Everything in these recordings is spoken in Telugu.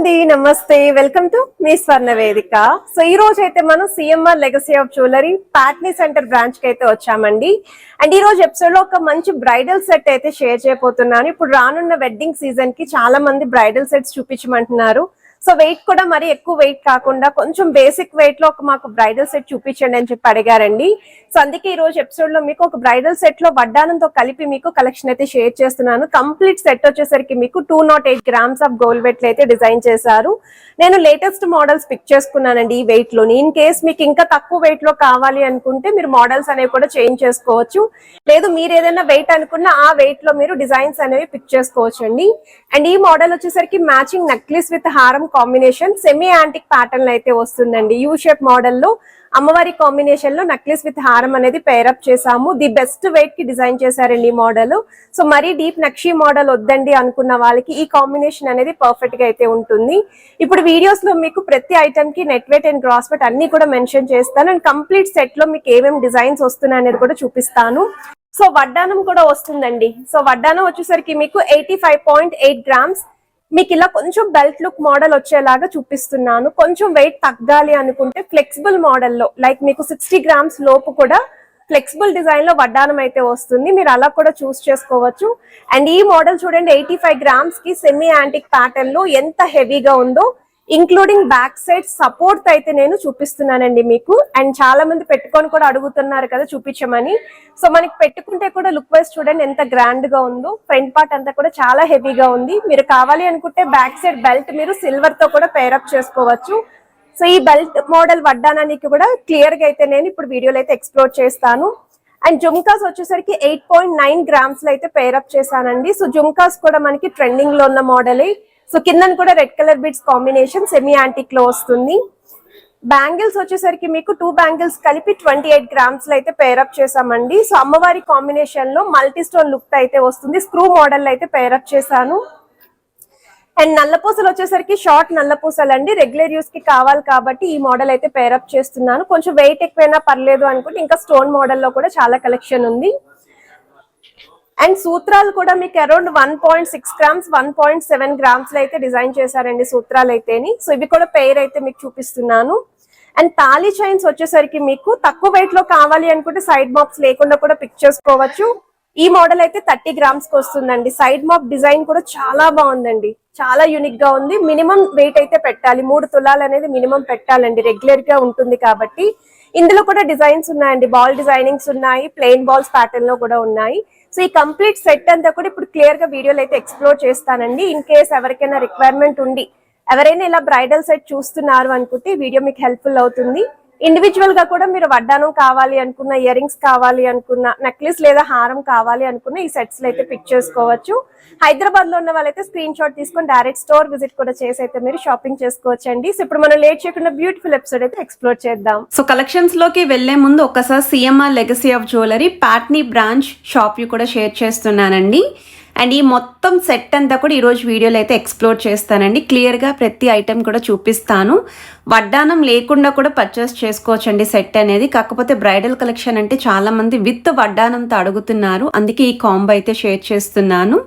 అండి, నమస్తే. వెల్కమ్ టు మీ స్వర్ణ వేదిక. సో ఈ రోజు అయితే మనం CMR legacy of jewellery Patny centre branch కి అయితే వచ్చామండి. అండ్ ఈ రోజు ఎపిసోడ్ లో ఒక మంచి బ్రైడల్ సెట్ అయితే షేర్ చేయబోతున్నాను. ఇప్పుడు రానున్న వెడ్డింగ్ సీజన్ కి చాలా మంది బ్రైడల్ సెట్స్ చూపించమంటున్నారు. సో వెయిట్ కూడా మరి ఎక్కువ వెయిట్ కాకుండా కొంచెం బేసిక్ వెయిట్ లో ఒక మాకు బ్రైడల్ సెట్ చూపించండి అని చెప్పి అడిగారండి. సో అందుకే ఈ రోజు ఎపిసోడ్ లో మీకు ఒక బ్రైడల్ సెట్ లో వడ్డానంతో కలిపి మీకు కలెక్షన్ అయితే షేర్ చేస్తున్నాను. కంప్లీట్ సెట్ వచ్చేసరికి మీకు 208 grams ఆఫ్ గోల్డ్ వెయిట్ అయితే డిజైన్ చేశారు. నేను లేటెస్ట్ మోడల్స్ పిక్ చేసుకున్నానండి ఈ వెయిట్ లోని. ఇన్ కేస్ మీకు ఇంకా తక్కువ వెయిట్ లో కావాలి అనుకుంటే మీరు మోడల్స్ అనేవి కూడా చేంజ్ చేసుకోవచ్చు. లేదు మీరు ఏదైనా వెయిట్ అనుకున్న ఆ వెయిట్ లో మీరు డిజైన్స్ అనేవి పిక్ చేసుకోవచ్చు అండి. అండ్ ఈ మోడల్ వచ్చేసరికి మ్యాచింగ్ నెక్లెస్ విత్ హారం కాంబినేషన్ సెమీ యాంటిక్ ప్యాటర్న్ అయితే వస్తుందండి. యూ షేప్ మోడల్ లో అమ్మవారి కాంబినేషన్ లో నెక్లెస్ విత్ హారం అనేది పేరప్ చేసాము. ది బెస్ట్ వెయిట్ కి డిజైన్ చేశారండి ఈ మోడల్. సో మరీ డీప్ నక్షి మోడల్ వద్దండి అనుకున్న వాళ్ళకి ఈ కాంబినేషన్ అనేది పర్ఫెక్ట్ గా అయితే ఉంటుంది. ఇప్పుడు వీడియోస్ లో మీకు ప్రతి ఐటమ్ కి net weight and gross weight అన్ని కూడా మెన్షన్ చేస్తాను. అండ్ కంప్లీట్ సెట్ లో మీకు ఏమేమి డిజైన్స్ వస్తున్నాయి అనేది కూడా చూపిస్తాను. సో వడ్డానం కూడా వస్తుందండి. సో వడ్డానం వచ్చేసరికి మీకు 85.8 grams. మీకు ఇలా కొంచెం బెల్ట్ లుక్ మోడల్ వచ్చేలాగా చూపిస్తున్నాను. కొంచెం వెయిట్ తగ్గాలి అనుకుంటే ఫ్లెక్సిబుల్ మోడల్లో లైక్ మీకు 60 grams లోపు కూడా ఫ్లెక్సిబుల్ డిజైన్ లో వడ్డానం అయితే వస్తుంది. మీరు అలా కూడా చూస్ చేసుకోవచ్చు. అండ్ ఈ మోడల్ చూడండి 85 grams కి సెమీ యాంటిక్ ప్యాటర్న్ లో ఎంత హెవీగా ఉందో, ఇంక్లూడింగ్ బ్యాక్ సైడ్ సపోర్ట్ అయితే నేను చూపిస్తున్నానండి మీకు. అండ్ చాలా మంది పెట్టుకొని కూడా అడుగుతున్నారు కదా చూపించమని. సో మనకి పెట్టుకుంటే కూడా లుక్ వైజ్ చూడండి ఎంత గ్రాండ్ గా ఉందో. ఫ్రంట్ పార్ట్ అంతా కూడా చాలా హెవీగా ఉంది. మీరు కావాలి అనుకుంటే బ్యాక్ సైడ్ బెల్ట్ మీరు సిల్వర్ తో కూడా పేరప్ చేసుకోవచ్చు. సో ఈ బెల్ట్ మోడల్ వడ్డానానికి కూడా క్లియర్ గా అయితే నేను ఇప్పుడు వీడియోలో అయితే ఎక్స్ప్లోర్ చేస్తాను. అండ్ జుమ్కాస్ వచ్చేసరికి 8.9 grams లో అయితే పేరప్ చేశానండి. సో జుమ్కాస్ కూడా మనకి ట్రెండింగ్ లో ఉన్న మోడలే. సో కింద కూడా red colour beads combination semi antique లో వస్తుంది. బ్యాంగిల్స్ వచ్చేసరికి మీకు 2 బ్యాంగిల్స్ కలిపి 28 grams లో అయితే పేరప్ చేసామండి. సో అమ్మవారి కాంబినేషన్ లో మల్టీ స్టోన్ లుక్ అయితే వస్తుంది. స్క్రూ మోడల్ అయితే పేరప్ చేశాను. అండ్ నల్లపూసలు వచ్చేసరికి షార్ట్ నల్లపూసలు అండి. రెగ్యులర్ యూస్ కి కావాలి కాబట్టి ఈ మోడల్ అయితే పేరప్ చేస్తున్నాను. కొంచెం వెయిట్ ఎక్కువైనా పర్లేదు అనుకుంటే ఇంకా స్టోన్ మోడల్ లో కూడా చాలా కలెక్షన్ ఉంది. అండ్ సూత్రాలు కూడా మీకు అరౌండ్ 1.6 grams 1.7 grams లో అయితే డిజైన్ చేశారండి సూత్రాలు అయితేని. సో ఇవి కూడా పెయిర్ అయితే మీకు చూపిస్తున్నాను. అండ్ తాళీ చైన్స్ వచ్చేసరికి మీకు తక్కువ వెయిట్ లో కావాలి అనుకుంటే సైడ్ మాప్స్ లేకుండా కూడా పిక్ చేసుకోవచ్చు. ఈ మోడల్ అయితే 30 grams కి వస్తుందండి. సైడ్ మాప్ డిజైన్ కూడా చాలా బాగుందండి, చాలా యూనిక్ గా ఉంది. మినిమం వెయిట్ అయితే పెట్టాలి, 3 తులాలు అనేది మినిమం పెట్టాలండి, రెగ్యులర్ గా ఉంటుంది కాబట్టి. ఇందులో కూడా డిజైన్స్ ఉన్నాయండి, బాల్ డిజైనింగ్స్ ఉన్నాయి, ప్లెయిన్ బాల్స్ ప్యాటర్న్ లో కూడా ఉన్నాయి. సో ఈ కంప్లీట్ సెట్ అంతా కూడా ఇప్పుడు క్లియర్ గా వీడియోలో అయితే ఎక్స్ప్లోర్ చేస్తానండి. ఇన్ కేస్ ఎవరికైనా రిక్వైర్మెంట్ ఉండి ఎవరైనా ఇలా బ్రైడల్ సెట్ చూస్తున్నారు అనుకుంటే వీడియో మీకు హెల్ప్ఫుల్ అవుతుంది. ఇండివిజువల్ గా కూడా మీరు వడ్డానం కావాలి అనుకున్న, ఇయర్ రింగ్స్ కావాలి అనుకున్న, నెక్లెస్ లేదా హారం కావాలి అనుకున్న ఈ సెట్స్ లో అయితే పిక్ చేసుకోవచ్చు. హైదరాబాద్ లో ఉన్న వాళ్ళైతే స్క్రీన్ షాట్ తీసుకొని డైరెక్ట్ స్టోర్ విజిట్ కూడా చేసి అయితే మీరు షాపింగ్ చేసుకోవచ్చండి. సో ఇప్పుడు మనం లేట్ చేయకుండా బ్యూటిఫుల్ ఎపిసోడ్ అయితే ఎక్స్ప్లోర్ చేద్దాం. సో కలెక్షన్స్ లోకి వెళ్లే ముందు ఒకసారి CMR legacy of jewellery Patny branch shop కూడా షేర్ చేస్తున్నానండి. అండ్ ఈ మొత్తం సెట్ అంతా కూడా ఈరోజు వీడియోలో అయితే ఎక్స్ప్లోర్ చేస్తానండి. క్లియర్గా ప్రతి ఐటెం కూడా చూపిస్తాను. వడ్డానం లేకుండా కూడా పర్చేస్ చేసుకోవచ్చండి సెట్ అనేది. కాకపోతే బ్రైడల్ కలెక్షన్ అంటే చాలామంది విత్ వడ్డానంతో అడుగుతున్నారు, అందుకే ఈ కాంబో అయితే షేర్ చేస్తున్నాను.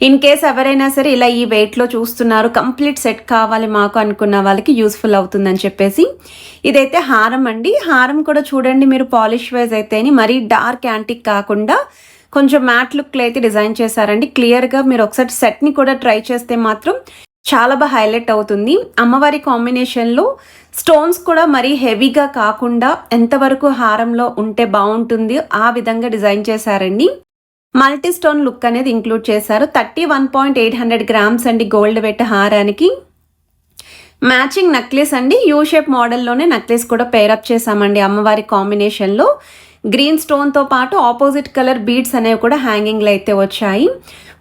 ఇన్ కేస్ ఎవరైనా సరే ఇలా ఈ వెయిట్లో చూస్తున్నారు, కంప్లీట్ సెట్ కావాలి మాకు అనుకున్న వాళ్ళకి యూస్ఫుల్ అవుతుందని చెప్పేసి ఇదైతే హారం అండి. హారం కూడా చూడండి మీరు పాలిష్ వైజ్ అయితే మరీ డార్క్ యాంటిక్ కాకుండా కొంచెం మ్యాట్ లుక్లో అయితే డిజైన్ చేశారండి. క్లియర్గా మీరు ఒకసారి సెట్ని కూడా ట్రై చేస్తే మాత్రం చాలా బాగా హైలైట్ అవుతుంది. అమ్మవారి కాంబినేషన్లో స్టోన్స్ కూడా మరీ హెవీగా కాకుండా ఎంతవరకు హారంలో ఉంటే బాగుంటుంది ఆ విధంగా డిజైన్ చేశారండి. మల్టీ స్టోన్ లుక్ అనేది ఇంక్లూడ్ చేశారు. 31.800 grams అండి గోల్డ్ వెయిట్ హారానికి. మ్యాచింగ్ నెక్లెస్ అండి, యూ షేప్ మోడల్లోనే నెక్లెస్ కూడా పేరప్ చేశామండి అమ్మవారి కాంబినేషన్లో. గ్రీన్ స్టోన్తో పాటు ఆపోజిట్ కలర్ బీడ్స్ అనేవి కూడా హ్యాంగింగ్లో అయితే వచ్చాయి.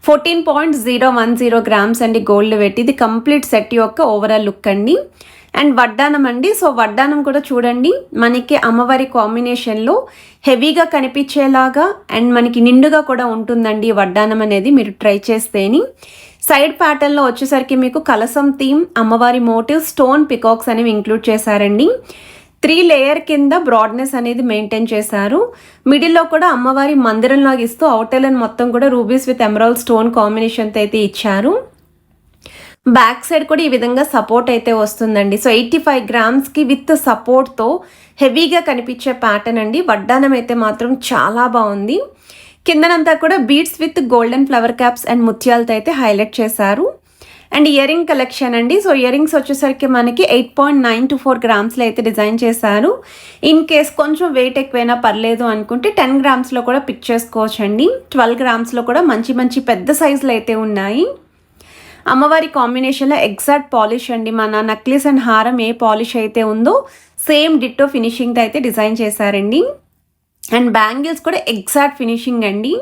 14.010 grams అండి గోల్డ్ వెయిట్. ఇది కంప్లీట్ సెట్ యొక్క ఓవరాల్ లుక్ అండి. అండ్ వడ్డానం అండి. సో వడ్డానం కూడా చూడండి మనకి అమ్మవారి కాంబినేషన్లో హెవీగా కనిపించేలాగా అండ్ మనకి నిండుగా కూడా ఉంటుందండి వడ్డానం అనేది మీరు ట్రై చేస్తేని. సైడ్ ప్యాటర్న్లో వచ్చేసరికి మీకు కలసం థీమ్, అమ్మవారి మోటివ్, స్టోన్ పికాక్స్ అనేవి ఇంక్లూడ్ చేశారండి. 3 లేయర్ కింద బ్రాడ్నెస్ అనేది మెయింటైన్ చేశారు. మిడిల్లో కూడా అమ్మవారి మందిరంలాగా ఇస్తూ అవుటర్ లైన్ మొత్తం కూడా రూబీస్ విత్ ఎమరాల్డ్ స్టోన్ కాంబినేషన్తో అయితే ఇచ్చారు. బ్యాక్ సైడ్ కూడా ఈ విధంగా సపోర్ట్ అయితే వస్తుందండి. సో 85 గ్రామ్స్కి విత్ సపోర్ట్తో హెవీగా కనిపించే ప్యాటర్న్ అండి. వడ్డానం అయితే మాత్రం చాలా బాగుంది. కిందనంతా కూడా beads with golden flower caps and ముత్యాలతో అయితే హైలైట్ చేశారు. అండ్ ఇయర్ రింగ్ కలెక్షన్ అండి. సో ఇయర్ రింగ్స్ వచ్చేసరికి మనకి 8.924 గ్రామ్స్లో అయితే డిజైన్ చేశారు. ఇన్ కేస్ కొంచెం వెయిట్ ఎక్కువైనా పర్లేదు అనుకుంటే 10 గ్రామ్స్లో కూడా పిక్ చేసుకోవచ్చు అండి. 12 గ్రామ్స్లో కూడా మంచి మంచి పెద్ద సైజులు అయితే ఉన్నాయి. అమ్మవారి కాంబినేషన్లో ఎగ్జాక్ట్ పాలిష్ అండి. మన నక్లీస్ అండ్ హారం ఏ పాలిష్ అయితే ఉందో సేమ్ డిట్టో ఫినిషింగ్తో అయితే డిజైన్ చేశారండి. అండ్ బ్యాంగిల్స్ కూడా ఎగ్జాక్ట్ ఫినిషింగ్ అండి.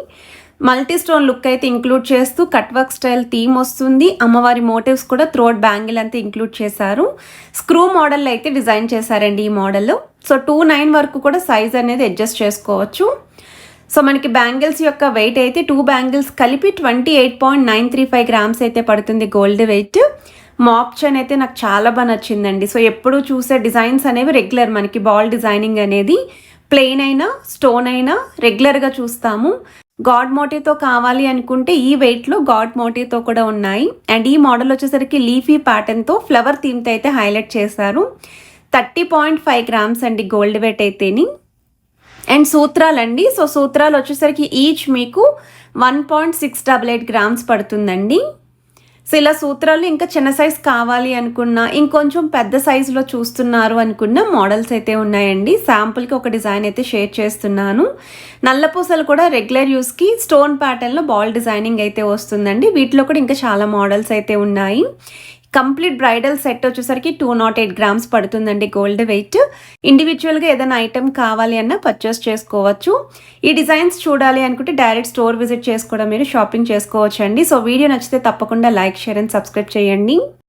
మల్టీ స్టోన్ లుక్ అయితే ఇంక్లూడ్ చేస్తూ కట్ వర్క్ స్టైల్ థీమ్ వస్తుంది. అమ్మవారి మోటివ్స్ కూడా త్రోట్ బ్యాంగిల్ అంతా ఇంక్లూడ్ చేశారు. స్క్రూ మోడల్ అయితే డిజైన్ చేశారండి ఈ మోడల్. సో 2.9 వరకు కూడా సైజ్ అనేది అడ్జస్ట్ చేసుకోవచ్చు. సో మనకి బ్యాంగిల్స్ యొక్క వెయిట్ అయితే 2 బ్యాంగిల్స్ కలిపి 28.935 గ్రామ్స్ అయితే పడుతుంది గోల్డ్ వెయిట్. మాప్ చైన్ అయితే నాకు చాలా బాగా నచ్చిందండి. సో ఎప్పుడు చూసే డిజైన్స్ అనేవి రెగ్యులర్, మనకి బాల్ డిజైనింగ్ అనేది ప్లెయిన్ అయినా స్టోన్ అయినా రెగ్యులర్గా చూస్తాము. గాడ్ మోటివ్తో కావాలి అనుకుంటే ఈ వెయిట్లో గాడ్ మోటివ్తో కూడా ఉన్నాయి. అండ్ ఈ మోడల్ వచ్చేసరికి లీఫీ ప్యాటర్న్తో ఫ్లవర్ థీమ్తో అయితే హైలైట్ చేశారు. 30.5 గ్రామ్స్ అండి గోల్డ్ వెయిట్ అయితేని. అండ్ సూత్రాలండి. సో సూత్రాలు వచ్చేసరికి ఈచ్ మీకు 1.688 గ్రామ్స్ పడుతుందండి. సో ఇలా సూత్రాలు ఇంకా చిన్న సైజ్ కావాలి అనుకున్నా, ఇంకొంచెం పెద్ద సైజులో చూస్తున్నారు అనుకున్న మోడల్స్ అయితే ఉన్నాయండి. శాంపుల్కి ఒక డిజైన్ అయితే షేర్ చేస్తున్నాను. నల్లపూసలు కూడా రెగ్యులర్ యూస్కి స్టోన్ ప్యాటర్న్లో బాల్ డిజైనింగ్ అయితే వస్తుందండి. వీటిలో కూడా ఇంకా చాలా మోడల్స్ అయితే ఉన్నాయి. కంప్లీట్ బ్రైడల్ సెట్ వచ్చేసరికి 208 గ్రామ్స్ పడుతుందండి గోల్డ్ వెయిట్. ఇండివిజువల్గా ఏదైనా ఐటెం కావాలి అన్నా పర్చేస్ చేసుకోవచ్చు. ఈ డిజైన్స్ చూడాలి అనుకుంటే డైరెక్ట్ స్టోర్ విజిట్ చేసి కూడా మీరు షాపింగ్ చేసుకోవచ్చు అండి. సో వీడియో నచ్చితే తప్పకుండా లైక్, షేర్ అండ్ సబ్స్క్రైబ్ చేయండి.